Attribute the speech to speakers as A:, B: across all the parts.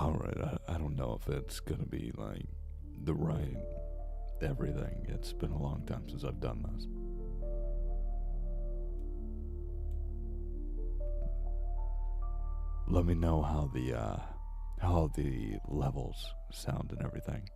A: Alright, I don't know if it's gonna be like the right everything. It's been a long time since I've done this. Let me know how the levels sound and everything.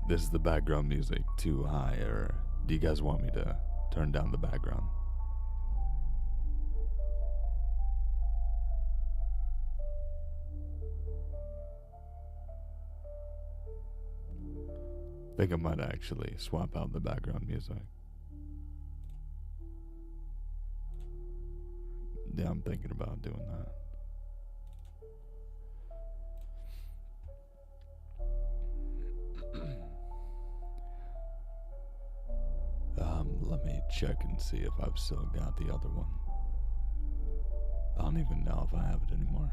A: This is the background music too high, or do you guys want me to turn down the background? I think I might actually swap out the background music. Yeah, I'm thinking about doing that. Let me check and see if I've still got the other one. I don't even know if I have it anymore.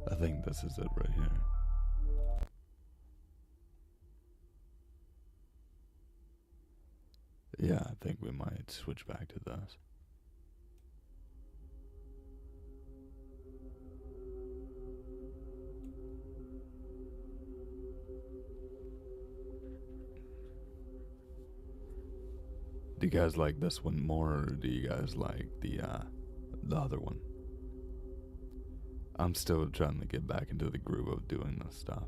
A: I think this is it right here. Yeah, I think we might switch back to this. Do you guys like this one more, or do you guys like the other one? I'm still trying to get back into the groove of doing this stuff.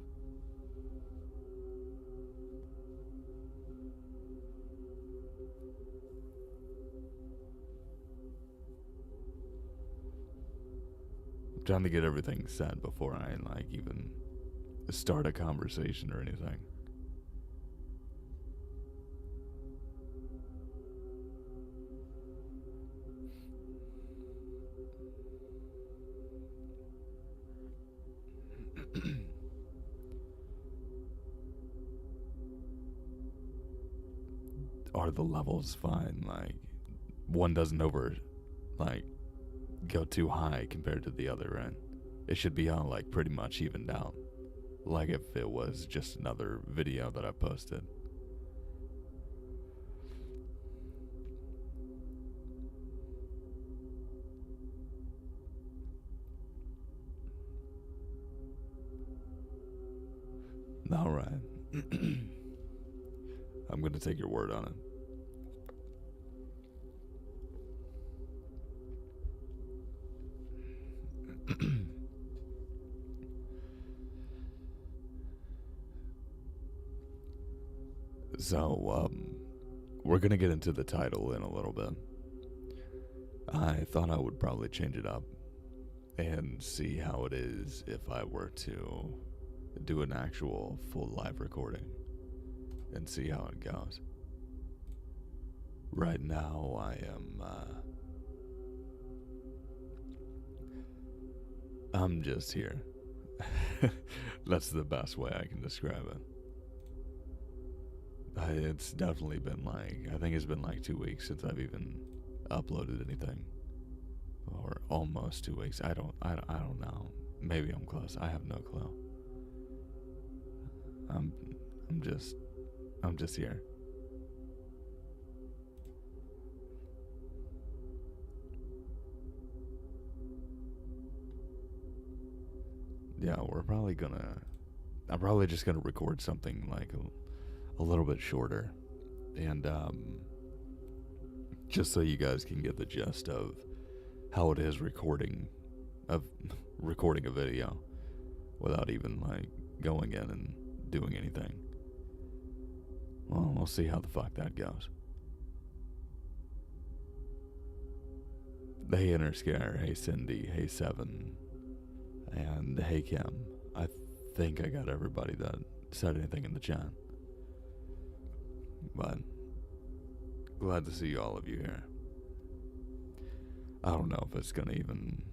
A: I'm trying to get everything set before I like even start a conversation or anything. Are the levels fine? Like, one doesn't like, go too high compared to the other, right? It should be all, like, pretty much evened out. Like if it was just another video that I posted. Alright. I'm gonna take your word on it. So, we're gonna get into the title in a little bit. I thought I would probably change it up and see how it is if I were to do an actual full live recording and see how it goes. Right now, I am, I'm just here. That's the best way I can describe it. It's definitely been like, I think it's been like 2 weeks since I've even uploaded anything. Or almost 2 weeks. I don't know. Maybe I'm close. I have no clue. I'm just here. Yeah, I'm probably just gonna record something like a little bit shorter. And, just so you guys can get the gist of how it is recording a video without even like going in and doing anything. Well, we'll see how the fuck that goes. Hey Interscare, hey Cindy, hey Seven, and hey Kim. I think I got everybody that said anything in the chat. But glad to see all of you here. I don't know if it's gonna even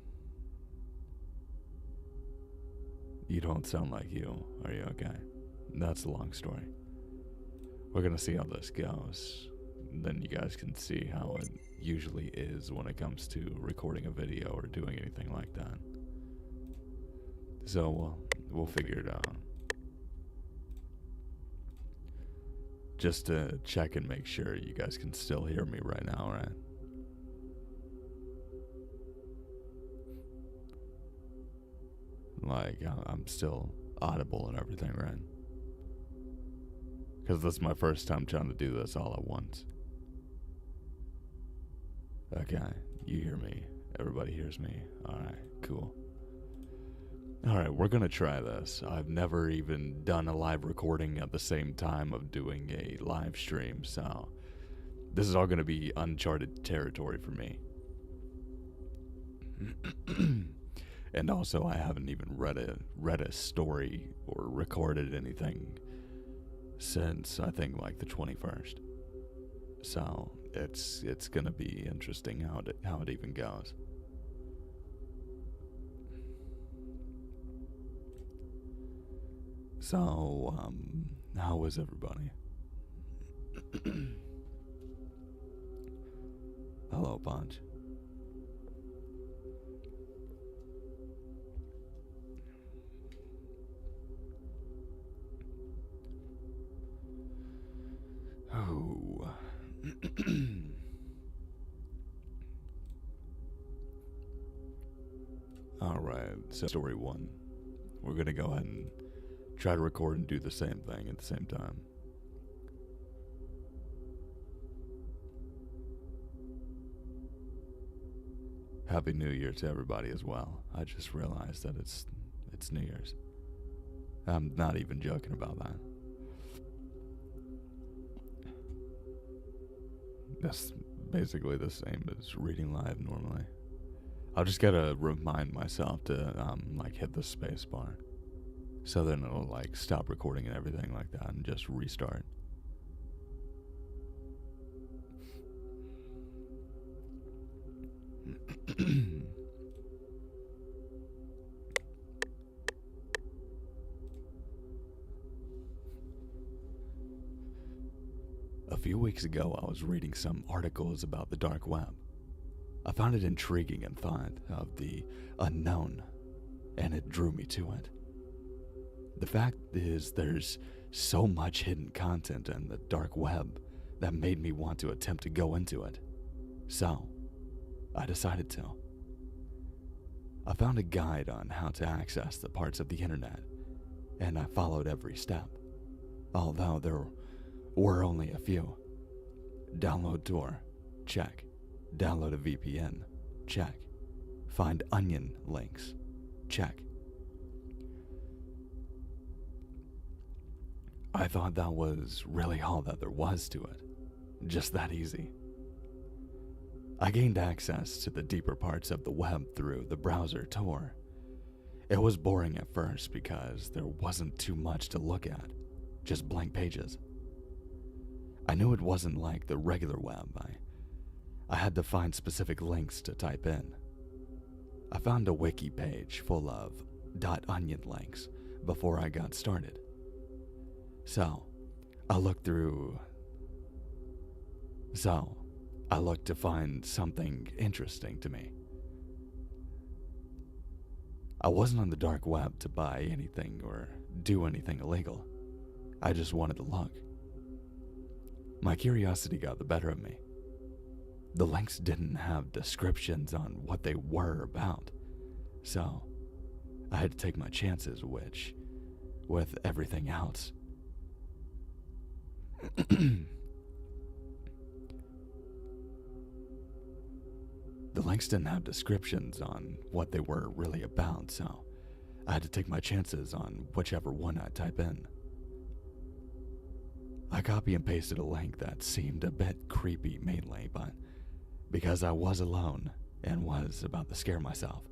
A: You don't sound like you. Are you okay? That's a long story. We're gonna see how this goes. Then you guys can see how it usually is when it comes to recording a video or doing anything like that. So we'll figure it out. Just to check and make sure you guys can still hear me right now, right? Like, I'm still audible and everything, right? Because this is my first time trying to do this all at once. Okay, you hear me. Everybody hears me. Alright, cool. Alright, we're gonna try this. I've never even done a live recording at the same time of doing a live stream, so this is all gonna be uncharted territory for me. And also, I haven't even read a story or recorded anything since I think like the 21st. So it's gonna be interesting how it even goes. So how was everybody? Hello, Punch. Oh. Alright, so story one. We're gonna go ahead and try to record and do the same thing at the same time. Happy New Year to everybody as well. I just realized that it's New Year's. I'm not even joking about that. That's basically the same as reading live normally. I'll just gotta remind myself to like hit the space bar, so then it'll like stop recording and everything like that and just restart. A few weeks ago, I was reading some articles about the dark web. I found it intriguing and thought of the unknown, and it drew me to it. The fact is, there's so much hidden content in the dark web that made me want to attempt to go into it. So, I decided to. I found a guide on how to access the parts of the internet, and I followed every step, although there were only a few. Download Tor, check. Download a VPN, check. Find onion links, check. I thought that was really all that there was to it. Just that easy. I gained access to the deeper parts of the web through the browser Tor. It was boring at first because there wasn't too much to look at, just blank pages. I knew it wasn't like the regular web. I had to find specific links to type in. I found a wiki page full of .onion links before I got started. So, I looked to find something interesting to me. I wasn't on the dark web to buy anything or do anything illegal. I just wanted to look. My curiosity got the better of me. The links didn't have descriptions on what they were about, so I had to take my chances, which, with everything else, the links didn't have descriptions on what they were really about, so I had to take my chances on whichever one I'd type in. I copy and pasted a link that seemed a bit creepy mainly, but because I was alone and was about to scare myself,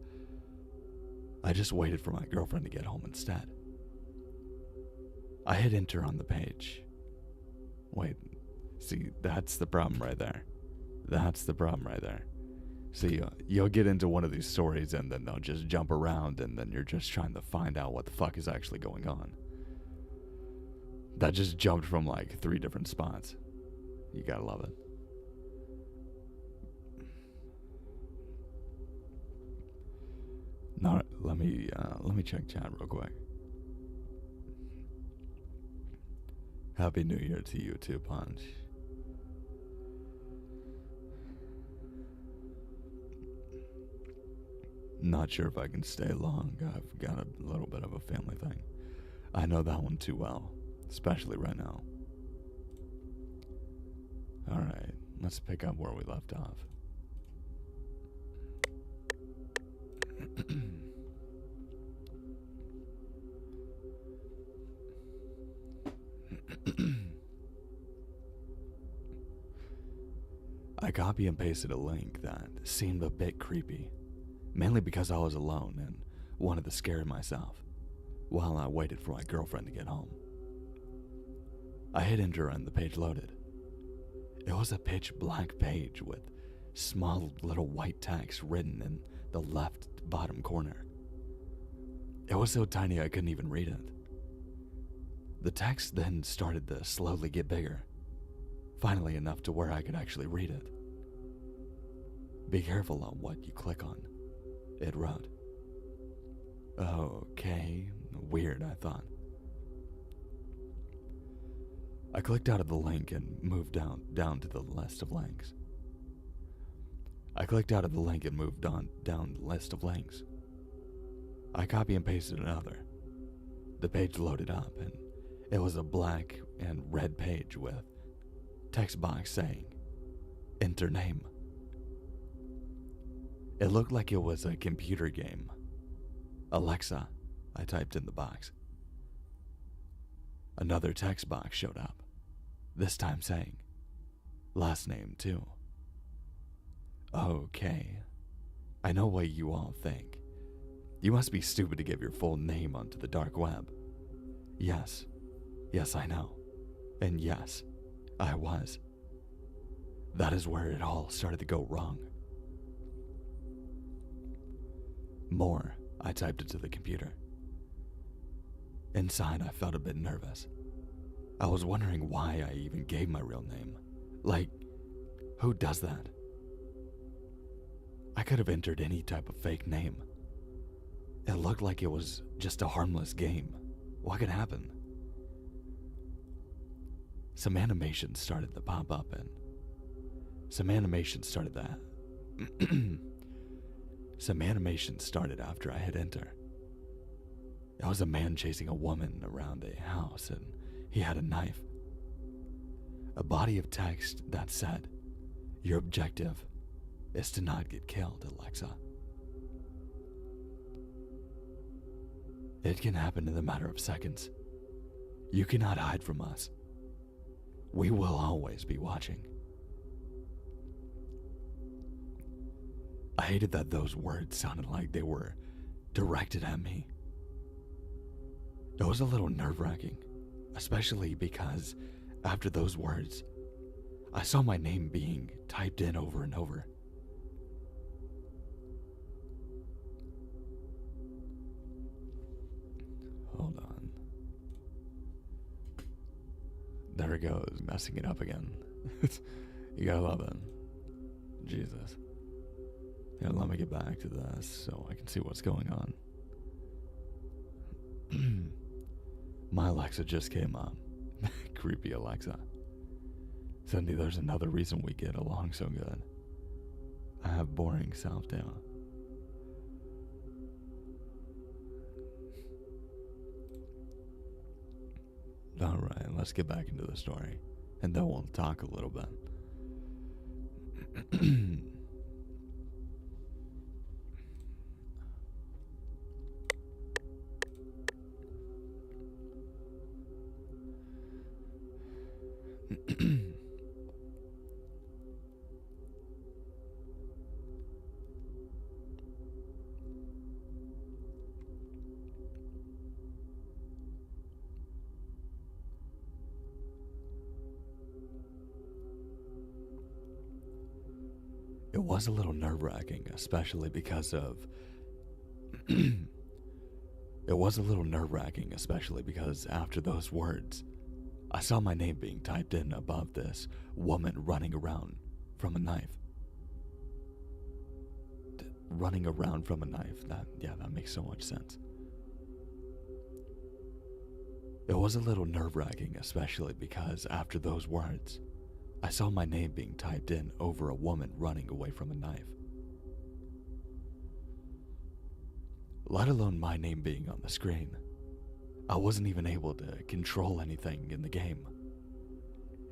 A: I just waited for my girlfriend to get home instead. I hit enter on the page. Wait, see, that's the problem right there. That's the problem right there. So you'll get into one of these stories and then they'll just jump around and then you're just trying to find out what the fuck is actually going on. That just jumped from like 3 different spots. You gotta love it. No, let me check chat real quick. Happy New Year to you too, Punch. Not sure if I can stay long. I've got a little bit of a family thing. I know that one too well, especially right now. Alright, let's pick up where we left off. I copy and pasted a link that seemed a bit creepy, mainly because I was alone and wanted to scare myself while I waited for my girlfriend to get home. I hit enter and the page loaded. It was a pitch black page with small little white text written in the left bottom corner. It was so tiny I couldn't even read it. The text then started to slowly get bigger, finally enough to where I could actually read it. Be careful on what you click on, it wrote. Okay, weird, I thought. I clicked out of the link and moved down to the list of links. I clicked out of the link and moved on down the list of links. I copy and pasted another. The page loaded up and it was a black and red page with text box saying, enter name. It looked like it was a computer game. Alexa, I typed in the box. Another text box showed up, this time saying, last name too. Okay, I know what you all think. You must be stupid to give your full name onto the dark web. Yes, I know. And yes, I was. That is where it all started to go wrong. More, I typed into the computer. Inside, I felt a bit nervous. I was wondering why I even gave my real name. Like, who does that? I could have entered any type of fake name. It looked like it was just a harmless game. What could happen? Some animations started to pop up and some animations started after I hit enter. It was a man chasing a woman around a house and he had a knife. A body of text that said, your objective is to not get killed, Alexa. It can happen in a matter of seconds. You cannot hide from us. We will always be watching. I hated that those words sounded like they were directed at me. It was a little nerve-wracking, especially because after those words, I saw my name being typed in over and over. Hold on. There it goes, messing it up again. You gotta love it. Jesus. Yeah, let me get back to this so I can see what's going on. My Alexa just came up. Creepy Alexa. Cindy, there's another reason we get along so good. I have boring self-doubt. Alright, let's get back into the story. And then we'll talk a little bit. It was a little nerve-wracking, especially because of... It was a little nerve-wracking, especially because after those words, I saw my name being typed in above this woman running around from a knife. Running around from a knife, that makes so much sense. It was a little nerve-wracking, especially because after those words, I saw my name being typed in over a woman running away from a knife. Let alone my name being on the screen. I wasn't even able to control anything in the game.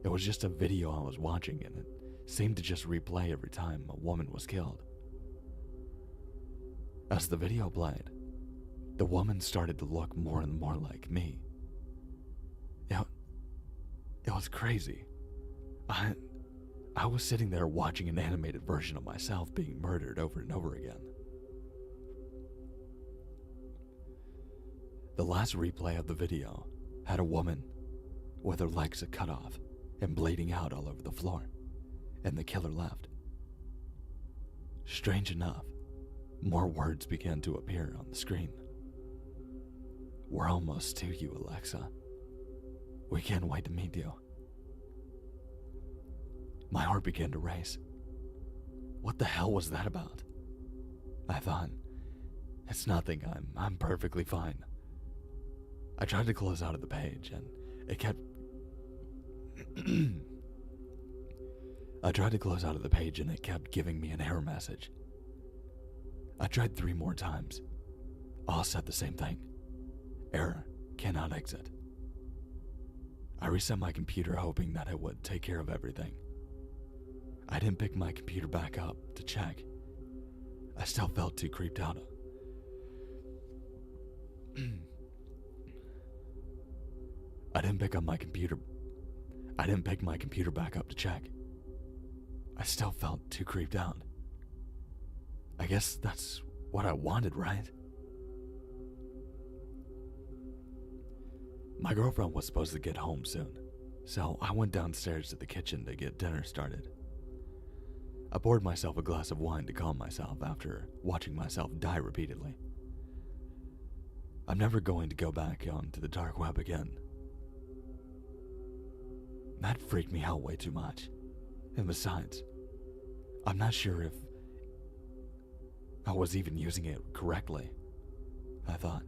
A: It was just a video I was watching, and it seemed to just replay every time a woman was killed. As the video played, the woman started to look more and more like me. It was crazy. I was sitting there watching an animated version of myself being murdered over and over again. The last replay of the video had a woman with her legs cut off and bleeding out all over the floor, and the killer left. Strange enough, more words began to appear on the screen. "We're almost to you, Alexa. We can't wait to meet you." My heart began to race. What the hell was that about? I thought, it's nothing, I'm perfectly fine. I tried to close out of the page, and it kept... I tried to close out of the page, and it kept giving me an error message. I tried 3 more times. All said the same thing. Error, cannot exit. I reset my computer hoping that it would take care of everything. I didn't pick my computer back up to check. I still felt too creeped out. I didn't pick my computer back up to check. I still felt too creeped out. I guess that's what I wanted, right? My girlfriend was supposed to get home soon, so I went downstairs to the kitchen to get dinner started. I poured myself a glass of wine to calm myself after watching myself die repeatedly. I'm never going to go back onto the dark web again. That freaked me out way too much. And besides, I'm not sure if I was even using it correctly, I thought.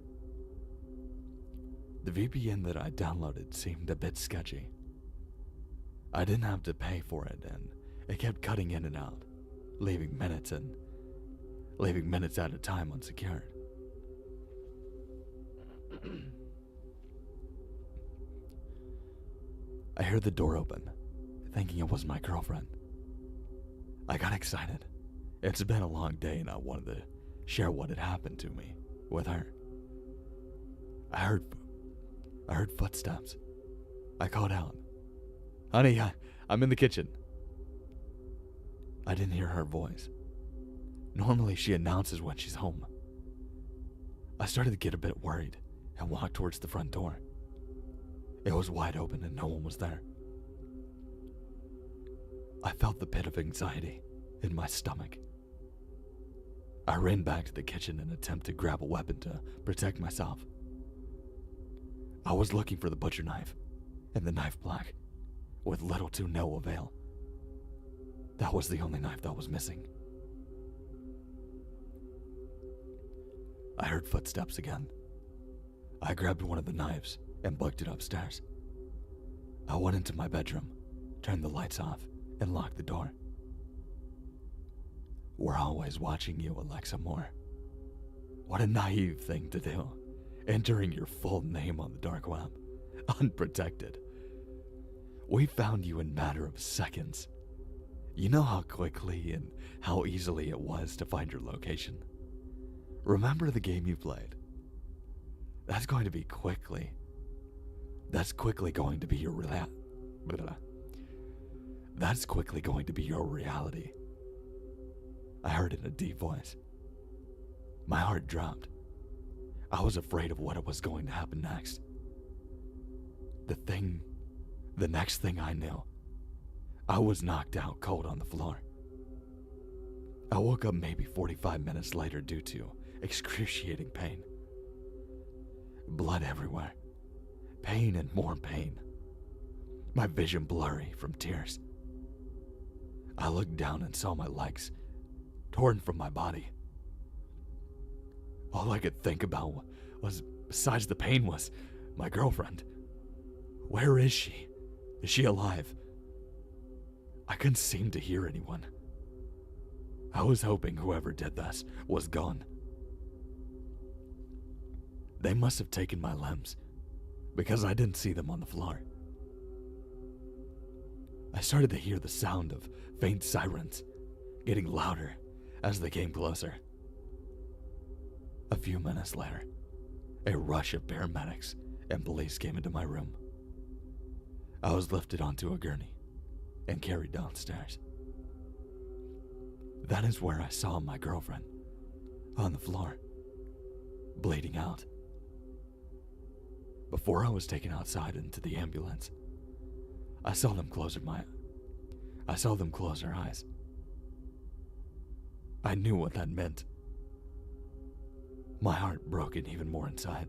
A: The VPN that I downloaded seemed a bit sketchy. I didn't have to pay for it, and it kept cutting in and out, leaving minutes at a time unsecured. I heard the door open, thinking it was my girlfriend. I got excited. It's been a long day and I wanted to share what had happened to me with her. I heard footsteps. I called out, "Honey, I'm in the kitchen." I didn't hear her voice. Normally she announces when she's home. I started to get a bit worried and walked towards the front door. It was wide open and no one was there. I felt the pit of anxiety in my stomach. I ran back to the kitchen in an attempt to grab a weapon to protect myself. I was looking for the butcher knife and the knife block, with little to no avail. That was the only knife that was missing. I heard footsteps again. I grabbed one of the knives and booked it upstairs. I went into my bedroom, turned the lights off, and locked the door. "We're always watching you, Alexa Moore." What a naive thing to do, entering your full name on the dark web, unprotected. We found you in a matter of seconds. You know how quickly and how easily it was to find your location. Remember the game you played? That's quickly going to be your That's quickly going to be your reality. I heard it in a deep voice. My heart dropped. I was afraid of what was going to happen next. The next thing I knew, I was knocked out cold on the floor. I woke up maybe 45 minutes later due to excruciating pain. Blood everywhere. Pain and more pain. My vision blurry from tears. I looked down and saw my legs torn from my body. All I could think about was, besides the pain, was my girlfriend. Where is she? Is she alive? I couldn't seem to hear anyone. I was hoping whoever did this was gone. They must have taken my limbs, because I didn't see them on the floor. I started to hear the sound of faint sirens, getting louder as they came closer. A few minutes later, a rush of paramedics and police came into my room. I was lifted onto a gurney and carried downstairs. That is where I saw my girlfriend, on the floor, bleeding out. Before I was taken outside into the ambulance, I saw them close her eyes. I knew what that meant. My heart broke even more inside.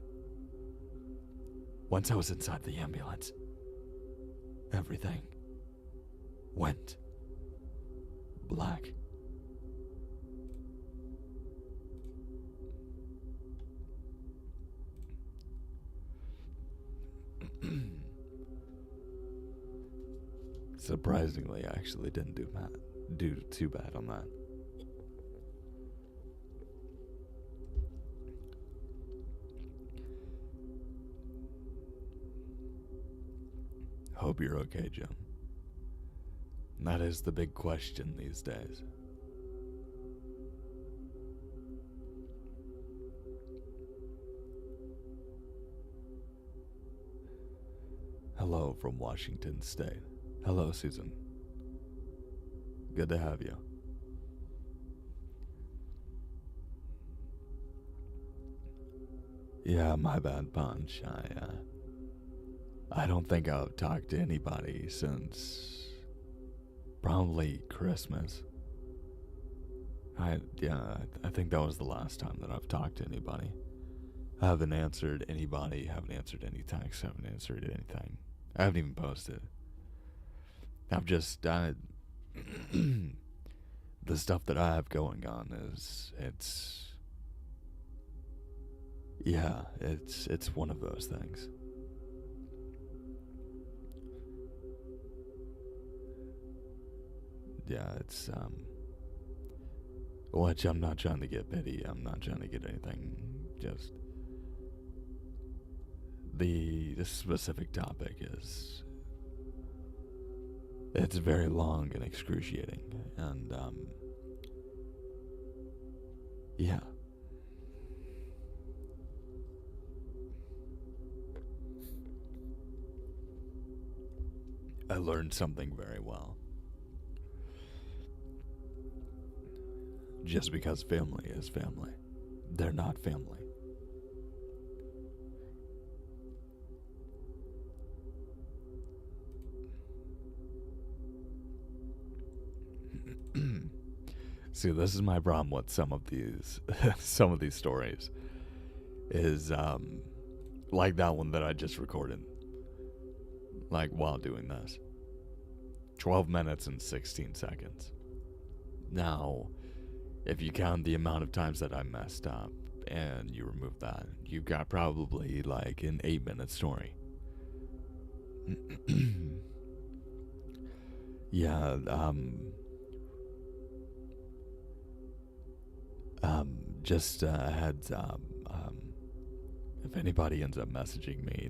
A: Once I was inside the ambulance, everything went black. Surprisingly, I actually didn't do too bad on that. Hope you're okay, Jim. That is the big question these days. Hello from Washington State. Hello, Susan. Good to have you. Yeah, my bad, Punch. I don't think I've talked to anybody since probably Christmas. I think that was the last time that I've talked to anybody. I haven't answered anybody, haven't answered any texts, haven't answered anything. I haven't even posted. I've just, the stuff that I have going on it's one of those things. Yeah, it's, which I'm not trying to get pity, I'm not trying to get anything, just, this specific topic is, it's very long and excruciating, and, yeah. I learned something very well. Just because family is family, they're not family. See, this is my problem with some of these stories. Is like that one that I just recorded. Like while doing this. 12 minutes and 16 seconds. Now, if you count the amount of times that I messed up and you remove that, you've got probably like an 8-minute story. Yeah, just a heads up. If anybody ends up messaging me,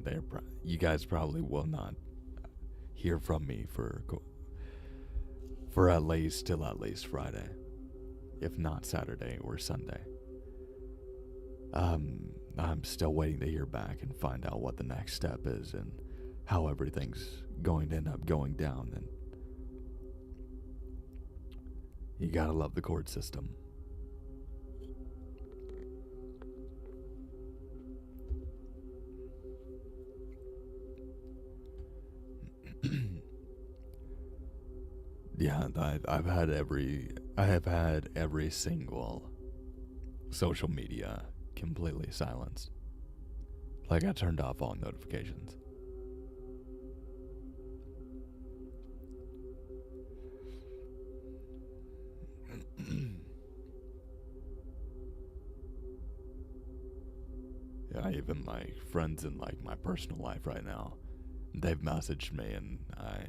A: you guys probably will not hear from me for at least till at least Friday, if not Saturday or Sunday. I'm still waiting to hear back and find out what the next step is and how everything's going to end up going down. And you gotta love the court system. Yeah, I've had I have had every single social media completely silenced. Like, I turned off all notifications. Yeah, even my friends in like my personal life right now, they've messaged me and I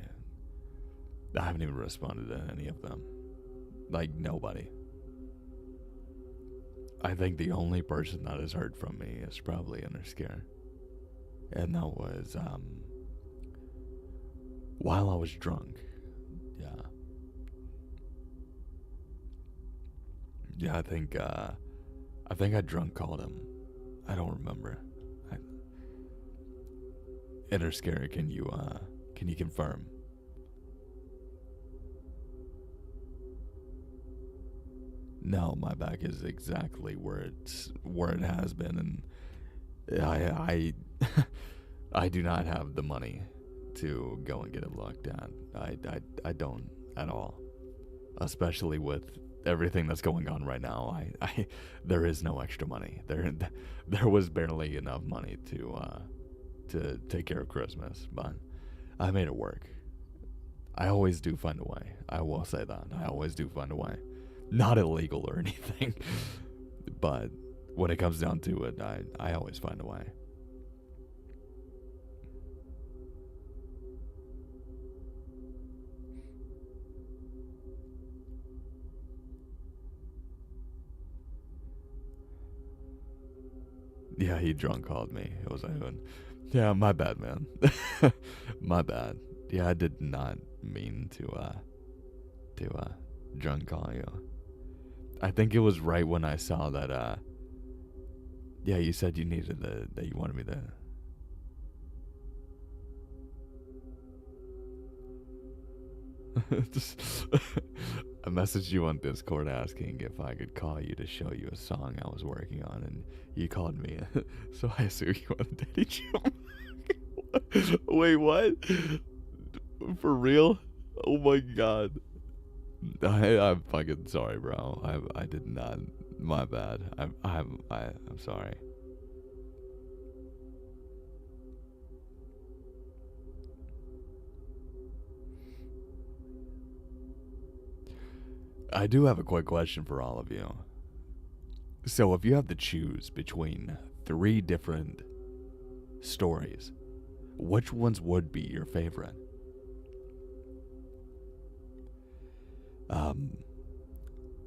A: haven't even responded to any of them. Like, nobody. I think the only person that has heard from me is probably Interscare. And that was while I was drunk. Yeah. Yeah, I think I drunk called him. I don't remember. I, Interscare, can you confirm? No, my back is exactly where it has been, and I I do not have the money to go and get it looked at. I don't at all, especially with everything that's going on right now. I there is no extra money. There was barely enough money to take care of Christmas, but I made it work. I always do find a way. I will say that. I always do find a way. Not illegal or anything, but when it comes down to it, I always find a way. Yeah, he drunk called me. It was like, yeah, my bad, man. My bad. Yeah, I did not mean to drunk call you. I think it was right when I saw that. Yeah, you said you needed that you wanted me to. Just, I messaged you on Discord asking if I could call you to show you a song I was working on, and you called me. So I assume you want to Daddy Jump. Wait, what? For real? Oh my god. I'm fucking sorry, bro. I did not. My bad. I'm sorry. I do have a quick question for all of you. So, if you have to choose between three different stories, which ones would be your favorite? Um,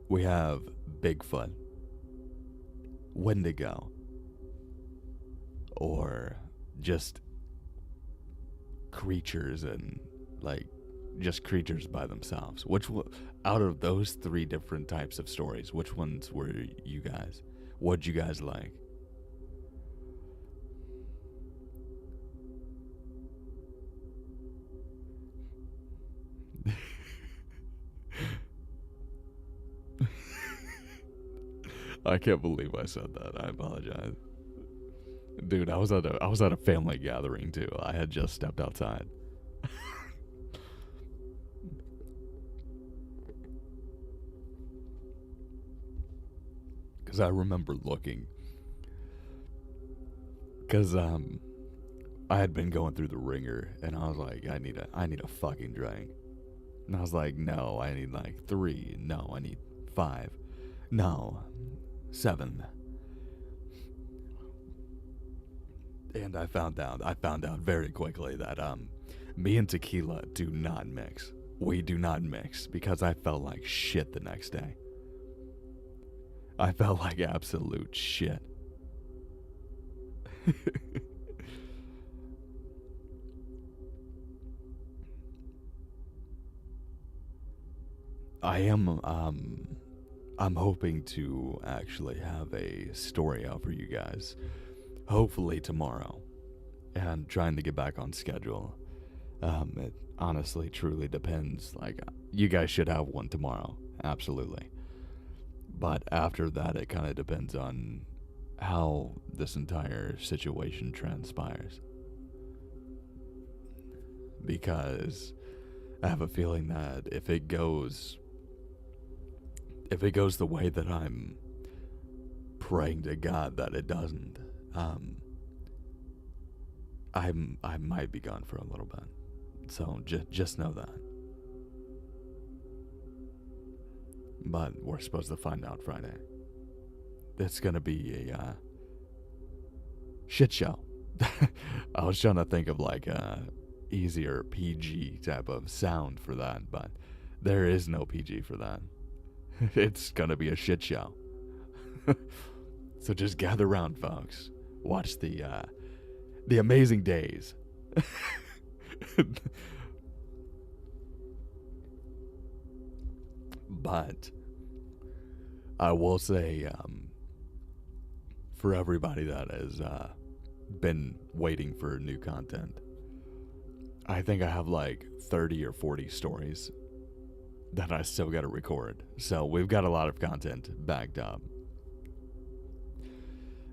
A: we have Bigfoot, Wendigo, or just creatures and like just creatures by themselves. Out of those three different types of stories, which ones were you guys? What'd you guys like? I can't believe I said that. I apologize. Dude, I was at a family gathering too. I had just stepped outside. Cuz I remember looking cuz I had been going through the ringer and I was like I need a fucking drink. And I was like, "No, I need like 3. No, I need 5. No, 7." And I found out very quickly that me and tequila do not mix. We do not mix because I felt like shit the next day. I felt like absolute shit. I am I'm hoping to actually have a story out for you guys. Hopefully tomorrow. And trying to get back on schedule. It honestly truly depends. Like, you guys should have one tomorrow. Absolutely. But after that, it kind of depends on how this entire situation transpires. Because I have a feeling that if it goes if it goes the way that I'm praying to God that it doesn't, I might be gone for a little bit. So just know that. But we're supposed to find out Friday. It's gonna be a shit show. I was trying to think of like a easier PG type of sound for that, but there is no PG for that. It's gonna be a shit show. So just gather round, folks. Watch the Amazing Days. But I will say, for everybody that has been waiting for new content, I think I have like 30 or 40 stories that I still got to record. So we've got a lot of content backed up.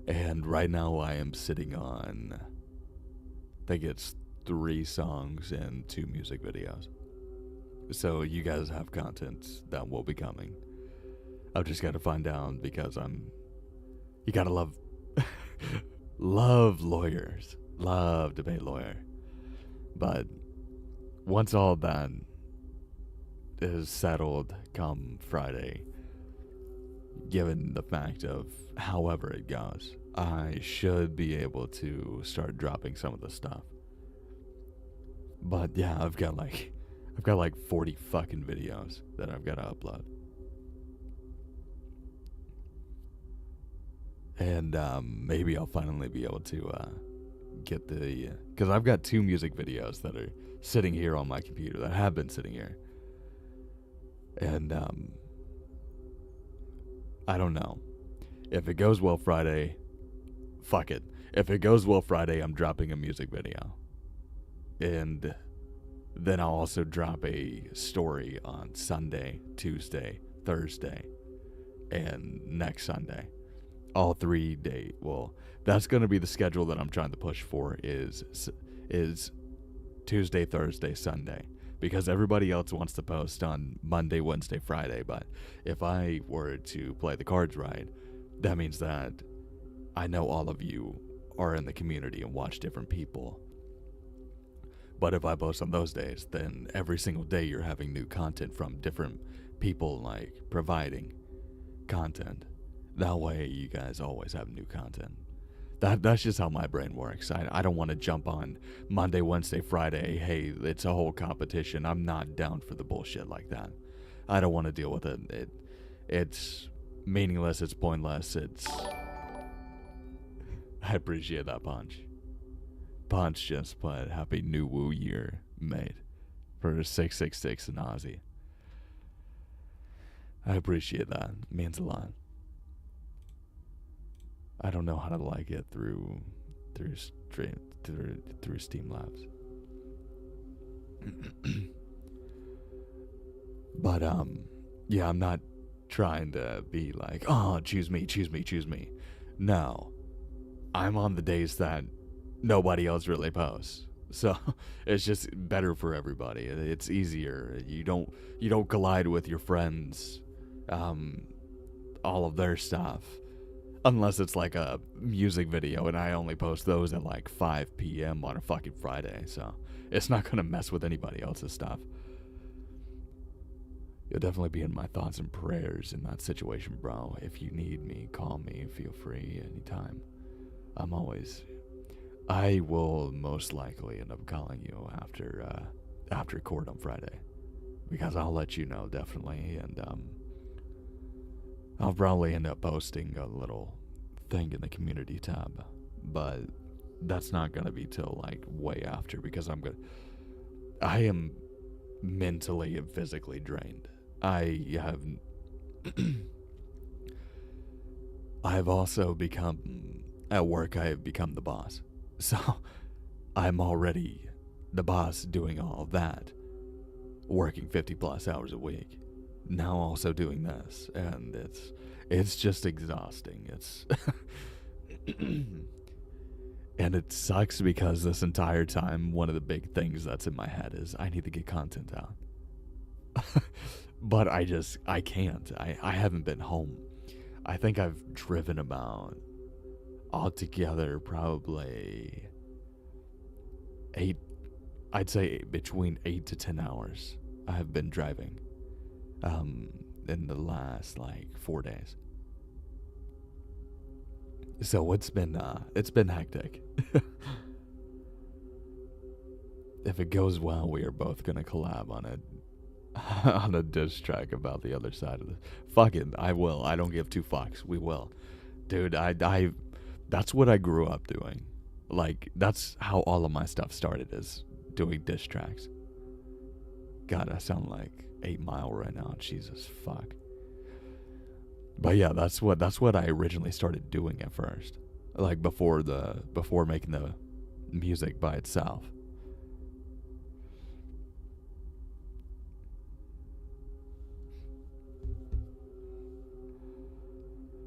A: And right now I am sitting on, I think it's 3 songs and 2 music videos. So you guys have content that will be coming. I've just got to find out because you gotta love, love lawyers, love debate lawyer. But once all that is settled come Friday, given the fact of however it goes, I should be able to start dropping some of the stuff. But yeah, I've got like 40 fucking videos that I've got to upload. And maybe I'll finally be able to get because I've got 2 music videos that are sitting here on my computer that have been sitting here. And I don't know. If it goes well Friday, fuck it. If it goes well Friday, I'm dropping a music video. And then I'll also drop a story on Sunday, Tuesday, Thursday, and next Sunday. All 3 days. Well, that's going to be the schedule that I'm trying to push for is Tuesday, Thursday, Sunday. Because everybody else wants to post on Monday, Wednesday, Friday. But if I were to play the cards right, that means that I know all of you are in the community and watch different people. But if I post on those days, then every single day you're having new content from different people, like, providing content. That way you guys always have new content. That's just how my brain works. I don't want to jump on Monday, Wednesday, Friday. Hey, it's a whole competition. I'm not down for the bullshit like that. I don't want to deal with it. It's meaningless. It's pointless. I appreciate that, Punch. Punch just put Happy New Woo Year, mate, for 666 in Aussie. I appreciate that. It means a lot. I don't know how to like it through Streamlabs. But yeah, I'm not trying to be like, oh, choose me. No. I'm on the days that nobody else really posts. So it's just better for everybody. It's easier. You don't collide with your friends, all of their stuff. Unless it's like a music video and I only post those at like 5 p.m. on a fucking Friday. So it's not going to mess with anybody else's stuff. You'll definitely be in my thoughts and prayers in that situation, bro. If you need me, call me. Feel free anytime. I will most likely end up calling you after court on Friday. Because I'll let you know, definitely. And I'll probably end up posting a little thing in the community tab, but that's not going to be till like way after because I am mentally and physically drained. I've also become, at work I have become the boss. So I'm already the boss doing all of that, working 50 plus hours a week. Now also doing this, and it's just exhausting. It's and it sucks because this entire time one of the big things that's in my head is I need to get content out. But I can't. I haven't been home. I think I've driven about altogether probably eight, I'd say between 8 to 10 hours I have been driving in the last like 4 days. So it's been hectic. If it goes well, we are both gonna collab on a on a diss track about the other side of the. Fuck it, I will. I don't give two fucks. We will, dude. I that's what I grew up doing. Like that's how all of my stuff started, is doing diss tracks. God, I sound like 8 Mile right now. Jesus fuck. But yeah, that's what I originally started doing at first. Like before making the music by itself.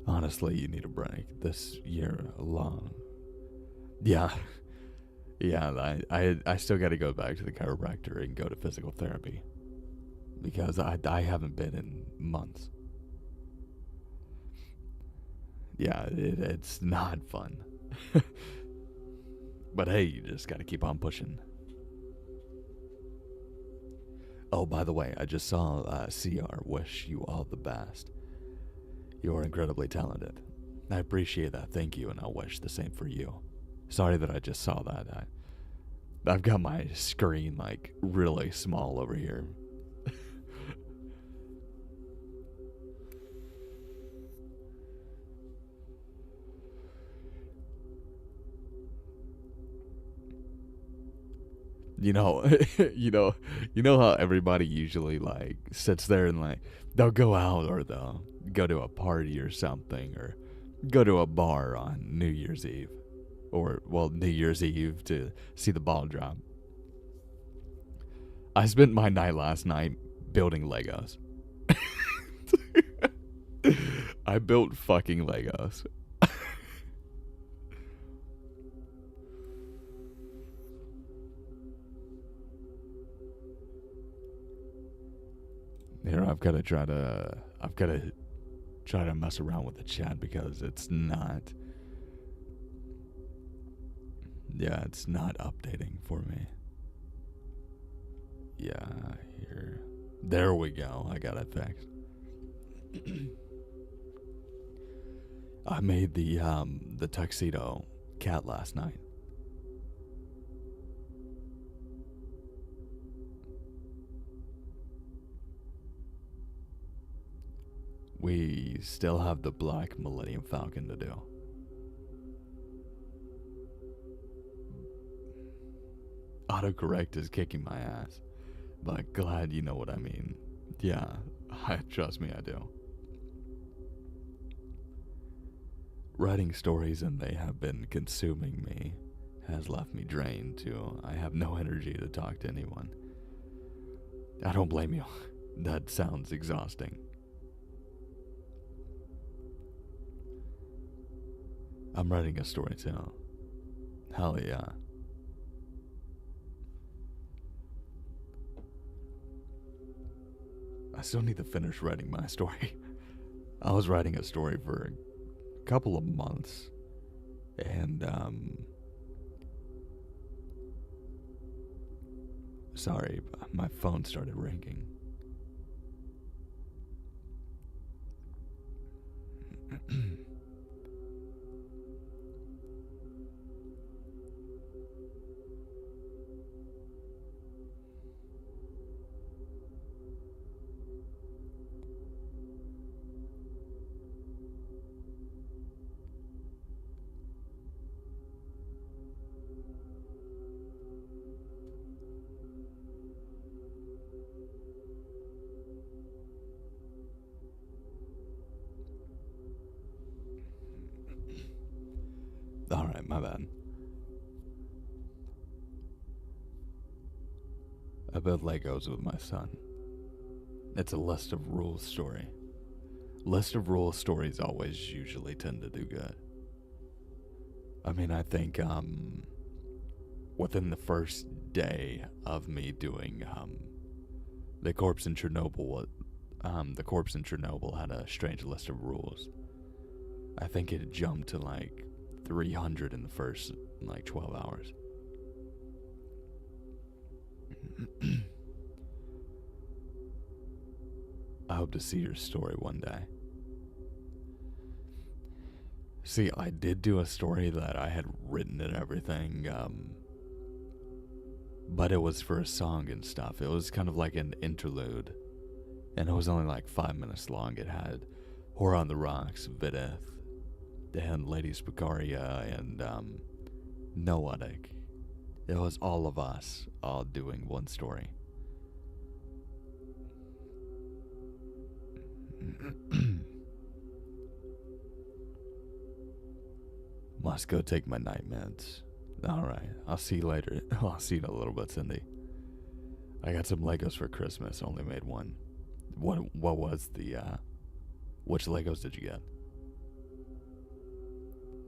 A: Honestly, you need a break this year alone. Yeah. Yeah, I still got to go back to the chiropractor and go to physical therapy because I haven't been in months. Yeah, it's not fun. But hey, you just got to keep on pushing. Oh, by the way, I just saw CR wish you all the best. You are incredibly talented. I appreciate that. Thank you, and I'll wish the same for you. Sorry that I just saw that. I've got my screen like really small over here. You know, you know how everybody usually like sits there and like they'll go out or they'll go to a party or something or go to a bar on New Year's Eve or well New Year's Eve to see the ball drop. I spent my night last night building Legos. I built fucking Legos. Here, I've got to try to mess around with the chat because it's not. Yeah, it's not updating for me. Yeah, here. There we go. I got it fixed. I made the tuxedo cat last night. We still have the black Millennium Falcon to do. Autocorrect is kicking my ass, but glad you know what I mean. Yeah, trust me, I do. Writing stories and they have been consuming me has left me drained too. I have no energy to talk to anyone. I don't blame you. That sounds exhausting. I'm writing a story too. Hell yeah. I still need to finish writing my story. I was writing a story for a couple of months. And, sorry, my phone started ringing. Alright, my bad. I build Legos with my son. It's a list of rules story. List of rules stories always usually tend to do good. I mean, I think, within the first day of me doing, the corpse in Chernobyl The corpse in Chernobyl had a strange list of rules. I think it jumped to like 300 in the first like 12 hours. I hope to see your story one day. See, I did do a story that I had written and everything, but it was for a song and stuff. It was kind of like an interlude, and it was only like 5 minutes long. It had Horror on the Rocks, Vidith, and Lady Spikaria, and Noetic. It was all of us, all doing one story. Must go take my night meds. Alright, I'll see you later. I'll see you in a little bit, Cindy. I got some Legos for Christmas, only made one. What was the, which Legos did you get?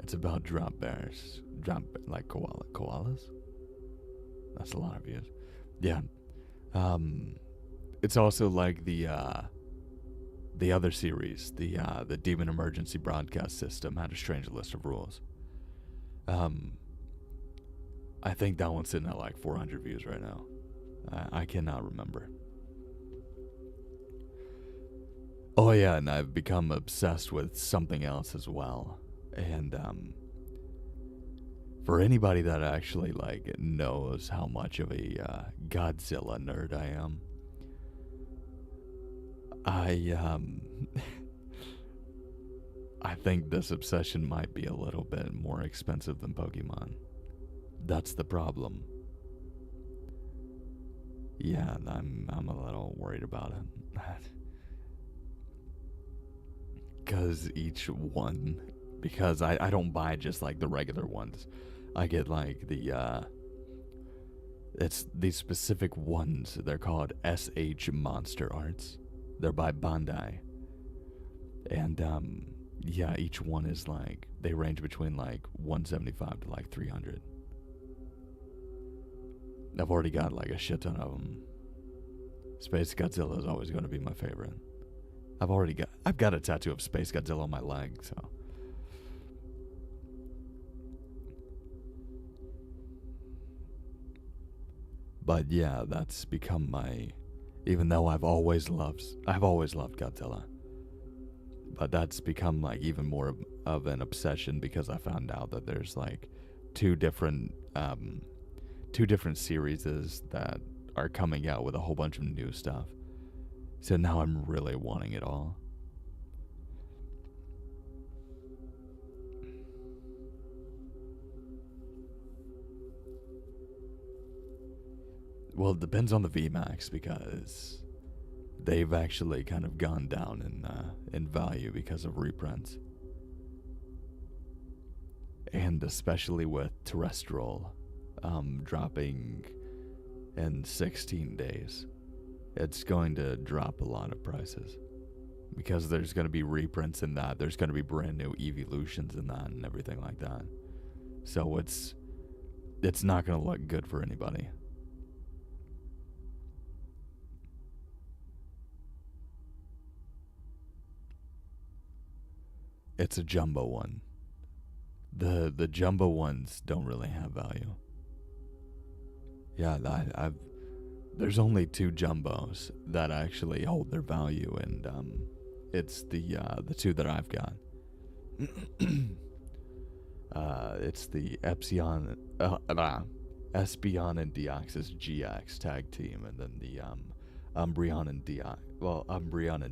A: It's about drop bears. Like koalas? That's a lot of views. Yeah. It's also like the other series, the Demon Emergency Broadcast System had a strange list of rules. I think that one's sitting at like 400 views right now. I cannot remember. Oh yeah, and I've become obsessed with something else as well. And for anybody that actually like knows how much of a Godzilla nerd I am, I think this obsession might be a little bit more expensive than Pokemon. That's the problem. Yeah, I'm a little worried about it. Because I don't buy just like the regular ones. I get like it's these specific ones. They're called SH Monster Arts. They're by Bandai. And yeah, each one is like, they range between like 175 to like 300. I've already got like a shit ton of them. Space Godzilla is always going to be my favorite. I've got a tattoo of Space Godzilla on my leg, so. But yeah, that's become my, even though I've always loved Godzilla. But that's become like even more of an obsession because I found out that there's like two different series that are coming out with a whole bunch of new stuff. So now I'm really wanting it all. Well, it depends on the VMAX because they've actually kind of gone down in value because of reprints. And especially with Terrestrial dropping in 16 days, it's going to drop a lot of prices. Because there's going to be reprints in that, there's going to be brand new evolutions in that and everything like that. So it's not going to look good for anybody. It's a jumbo one. The jumbo ones don't really have value. Yeah, there's only two jumbos that actually hold their value, and it's the two that I've got. It's the Espeon and Deoxys GX tag team, and then the Umbreon and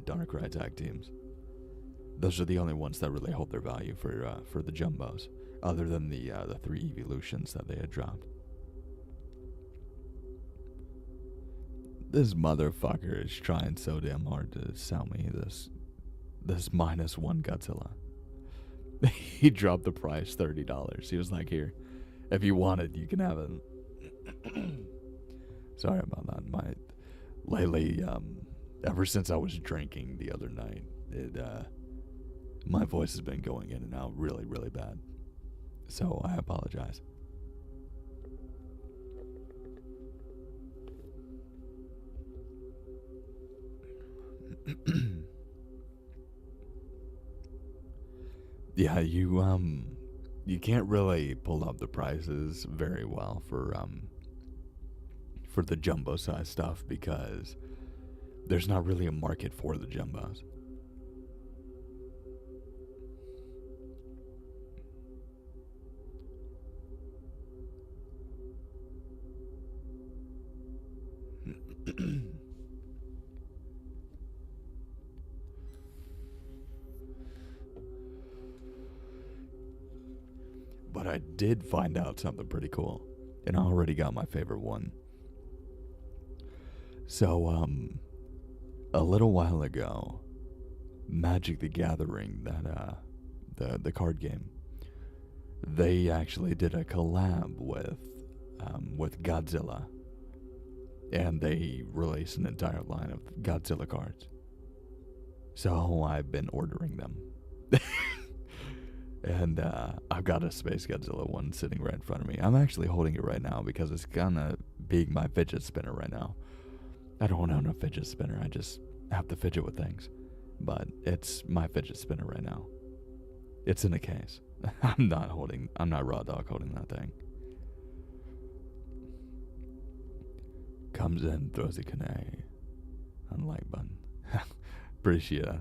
A: Darkrai tag teams. Those are the only ones that really hold their value for the jumbos, other than the 3 evolutions that they had dropped. This motherfucker is trying so damn hard to sell me this -1 Godzilla. He dropped the price $30. He was like, "Here, if you want it, you can have it." Sorry about that. Lately, ever since I was drinking the other night, my voice has been going in and out really, really bad. So I apologize. Yeah, you can't really pull up the prices very well for the jumbo size stuff because there's not really a market for the jumbos. But I did find out something pretty cool, and I already got my favorite one. So, a little while ago, Magic the Gathering, the card game, they actually did a collab with Godzilla, and they released an entire line of Godzilla cards. So I've been ordering them. And I've got a Space Godzilla one sitting right in front of me. I'm actually holding it right now because it's kind of being my fidget spinner right now. I don't own a fidget spinner. I just have to fidget with things. But it's my fidget spinner right now. It's in a case. I'm not Raw Dog holding that thing. Comes in, throws a Kane. Unlike button. Appreciate it.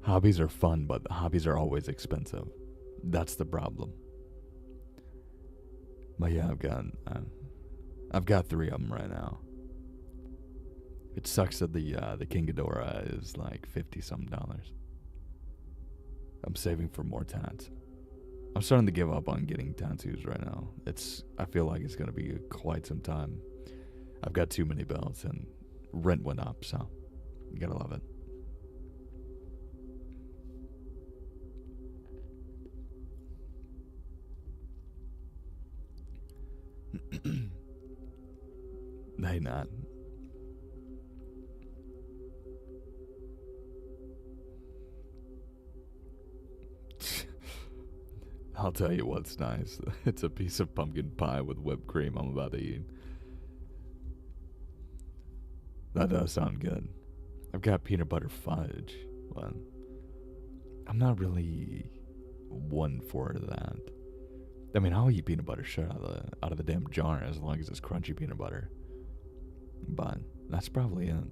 A: Hobbies are fun, but hobbies are always expensive. That's the problem. But yeah, I've got three of them right now. It sucks that the King Ghidorah is like $50 dollars. I'm saving for more tats. I'm starting to give up on getting tattoos right now. I feel like it's gonna be quite some time. I've got too many belts and rent went up, so you gotta love it. They not. I'll tell you what's nice. It's a piece of pumpkin pie with whipped cream I'm about to eat. That does sound good. I've got peanut butter fudge. But I'm not really one for that. I mean, I'll eat peanut butter straight out of the damn jar as long as it's crunchy peanut butter. But that's probably it.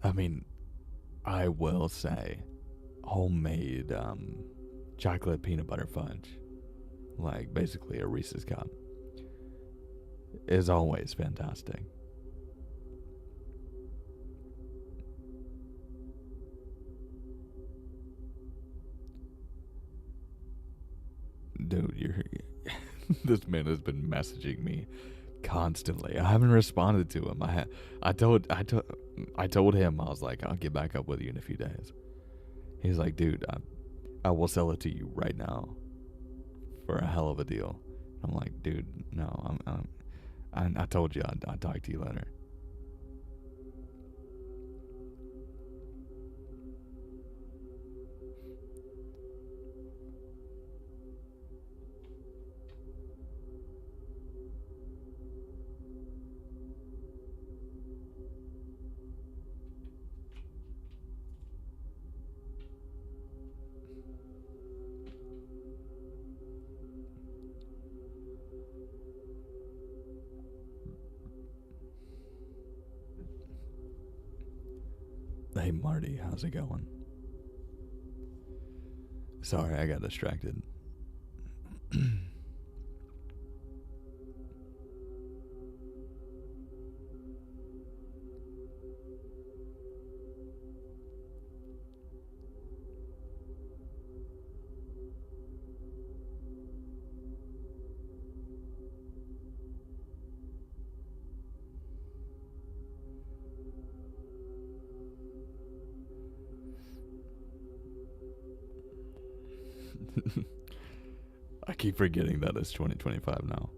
A: I mean, I will say, homemade chocolate peanut butter fudge, like basically a Reese's cup, is always fantastic. Dude, you're this man has been messaging me constantly. I haven't responded to him. I told him I was like, I'll get back up with you in a few days. He's like, dude, I will sell it to you right now for a hell of a deal. I'm like, dude, no, I told you I'd talk to you later. Hey Marty, how's it going? Sorry, I got distracted. I keep forgetting that it's 2025 now.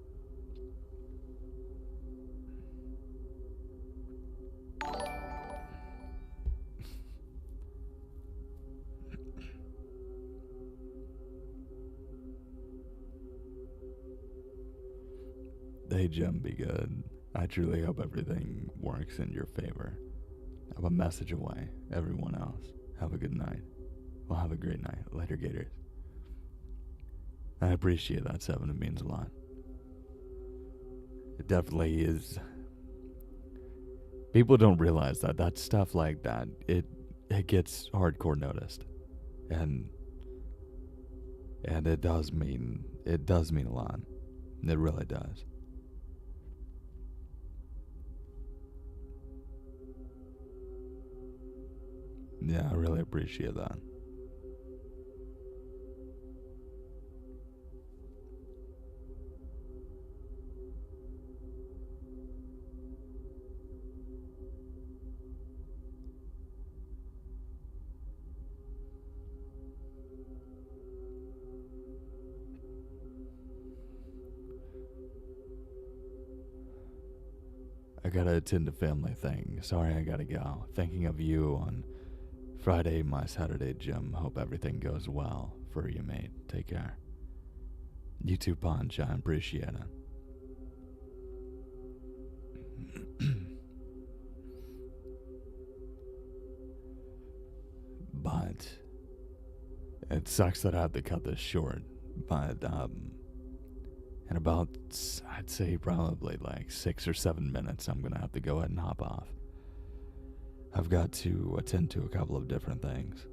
A: Hey Jim, be good. I truly hope everything works in your favor. I'm a message away. Everyone else, have a good night. Well, have a great night. Later, Gators. I appreciate that, Seven. It means a lot. It definitely is. People don't realize that stuff like that, it gets hardcore noticed, and it does mean a lot. It really does. Yeah, I really appreciate that. I gotta attend a family thing. Sorry, I gotta go. Thinking of you on Friday, my Saturday, Jim. Hope everything goes well for you, mate. Take care. You too, Punch. I appreciate it. But it sucks that I have to cut this short. But in about, I'd say probably like 6 or 7 minutes, I'm gonna have to go ahead and hop off. I've got to attend to a couple of different things.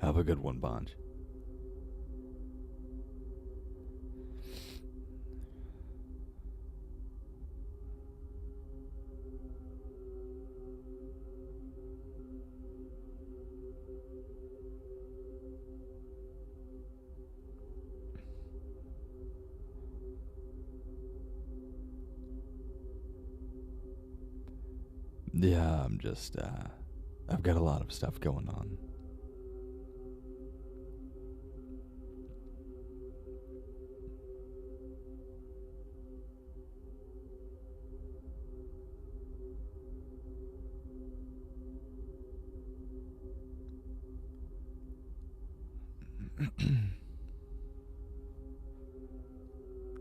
A: Have a good one, Bonge. Yeah, I'm just, I've got a lot of stuff going on.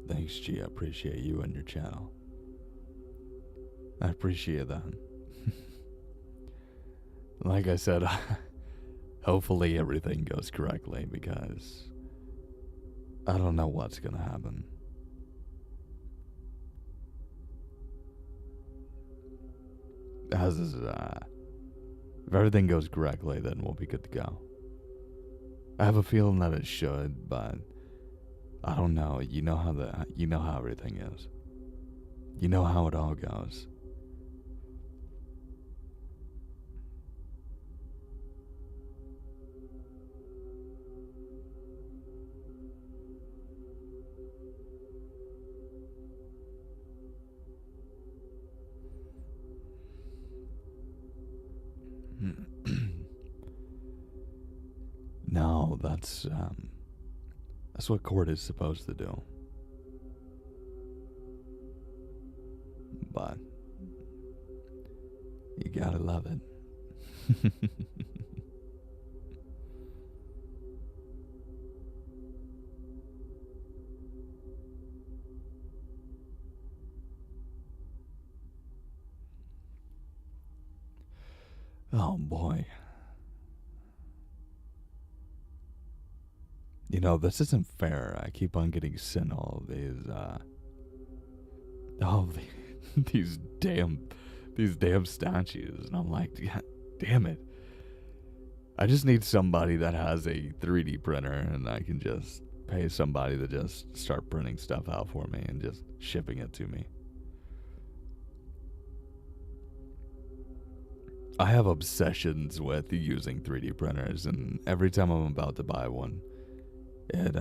A: Thanks, G. I appreciate you and your channel. I appreciate that. Like I said, hopefully everything goes correctly because I don't know what's gonna happen. If everything goes correctly, then we'll be good to go. I have a feeling that it should, but I don't know. You know how everything is. You know how it all goes. No, that's what court is supposed to do. But you gotta love it. Oh boy. You know, this isn't fair. I keep on getting sent all these damn statues, and I'm like, God damn it. I just need somebody that has a 3D printer, and I can just pay somebody to just start printing stuff out for me and just shipping it to me. I have obsessions with using 3D printers, and every time I'm about to buy one, it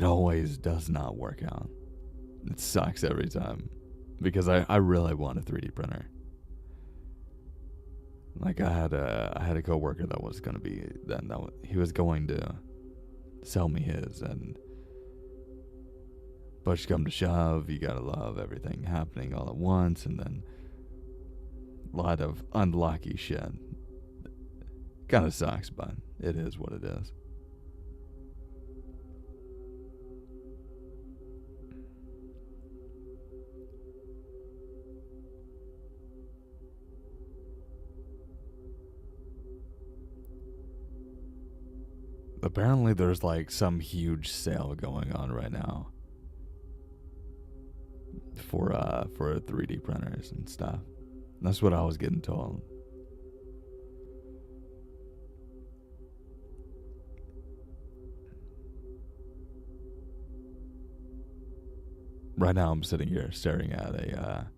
A: always does not work out. It sucks every time. because I really want a 3D printer. Like I had a coworker that was gonna be he was going to sell me his, and push come to shove, you gotta love everything happening all at once, and then a lot of unlucky shit. Kind of sucks, but it is what it is. Apparently there's like some huge sale going on right now for 3D printers and stuff. That's what I was getting told. Right now I'm sitting here staring at a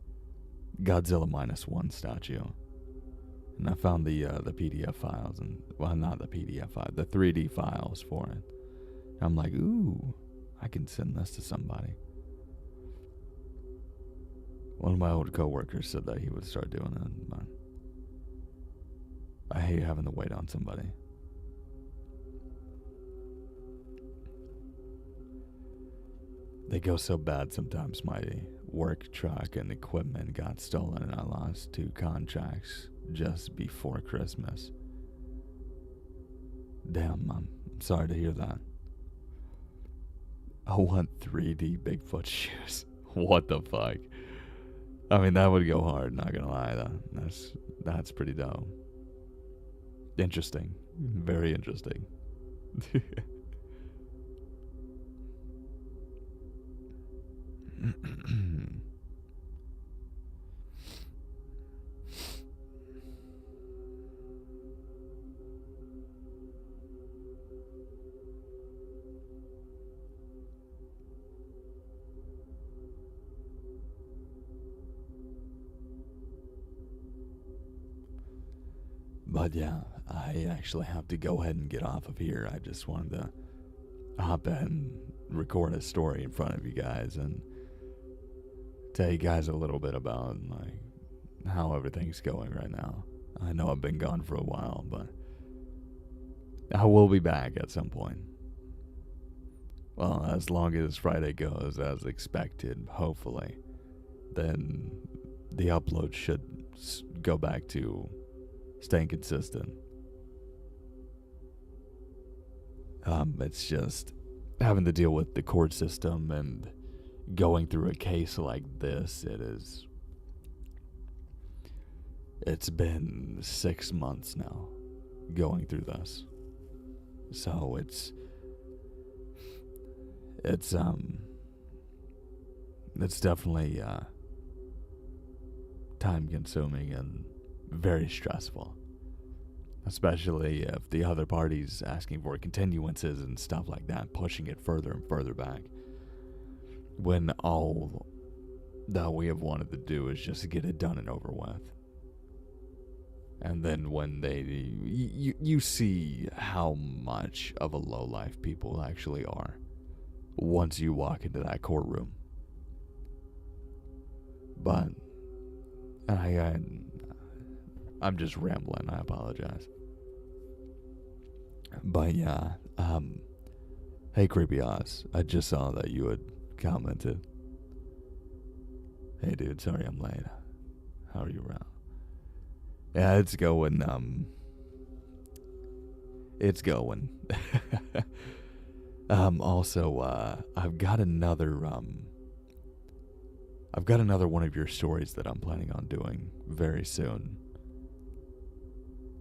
A: Godzilla -1 statue. And I found the PDF files, and well, not the PDF file, the 3D files for it. And I'm like, ooh, I can send this to somebody. One of my old coworkers said that he would start doing it, but I hate having to wait on somebody. They go so bad sometimes. My work truck and equipment got stolen, and I lost 2 contracts just before Christmas. Damn, I'm sorry to hear that. I want 3D Bigfoot shoes. What the fuck? I mean, that would go hard, not gonna lie. That's pretty dope. Interesting. Very interesting. But yeah, I actually have to go ahead and get off of here. I just wanted to hop in and record a story in front of you guys and tell you guys a little bit about like how everything's going right now. I know I've been gone for a while, but I will be back at some point. Well, as long as Friday goes as expected, hopefully, then the upload should go back to staying consistent. It's just having to deal with the court system and going through a case like this. It's been 6 months now going through this. So it's definitely time consuming and very stressful, especially if the other party's asking for continuances and stuff like that, pushing it further and further back, when all that we have wanted to do is just to get it done and over with. And then when you see how much of a lowlife people actually are once you walk into that courtroom. But I'm just rambling, I apologize. But yeah, hey Creepy Oz, I just saw that you had commented. Hey dude, sorry I'm late. How are you around? Yeah, it's going, it's going. Also, I've got another one of your stories that I'm planning on doing very soon.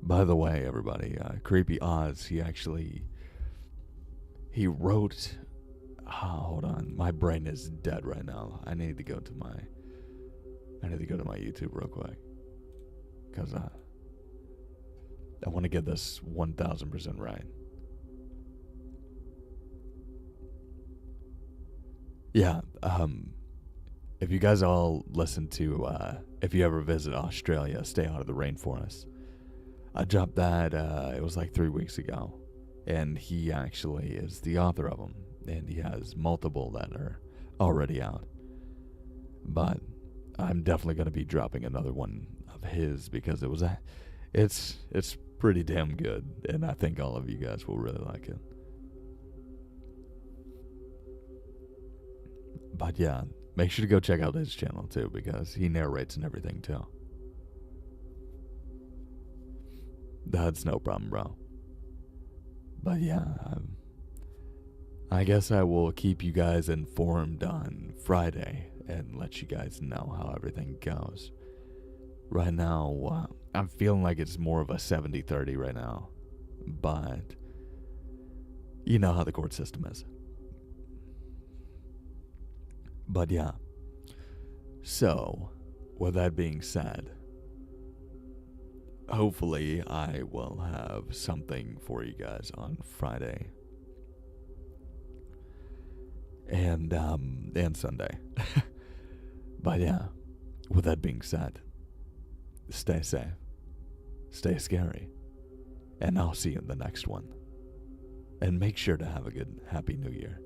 A: By the way, everybody, Creepy Oz, he wrote, hold on, my brain is dead right now. I need to go to my YouTube real quick, because I want to get this 1000% right. Yeah, if you guys all listen to, if you ever visit Australia, Stay Out of the Rainforest, I dropped that, it was like 3 weeks ago, and he actually is the author of them, and he has multiple that are already out. But I'm definitely going to be dropping another one of his because it's pretty damn good, and I think all of you guys will really like it. But yeah, make sure to go check out his channel too because he narrates and everything too. That's no problem, bro. But yeah, I guess I will keep you guys informed on Friday and let you guys know how everything goes. Right now, I'm feeling like it's more of a 70-30 right now. But you know how the court system is. But yeah. So, with that being said, hopefully I will have something for you guys on Friday. And Sunday. But yeah, with that being said, stay safe, stay scary, and I'll see you in the next one. And make sure to have a good, happy new year.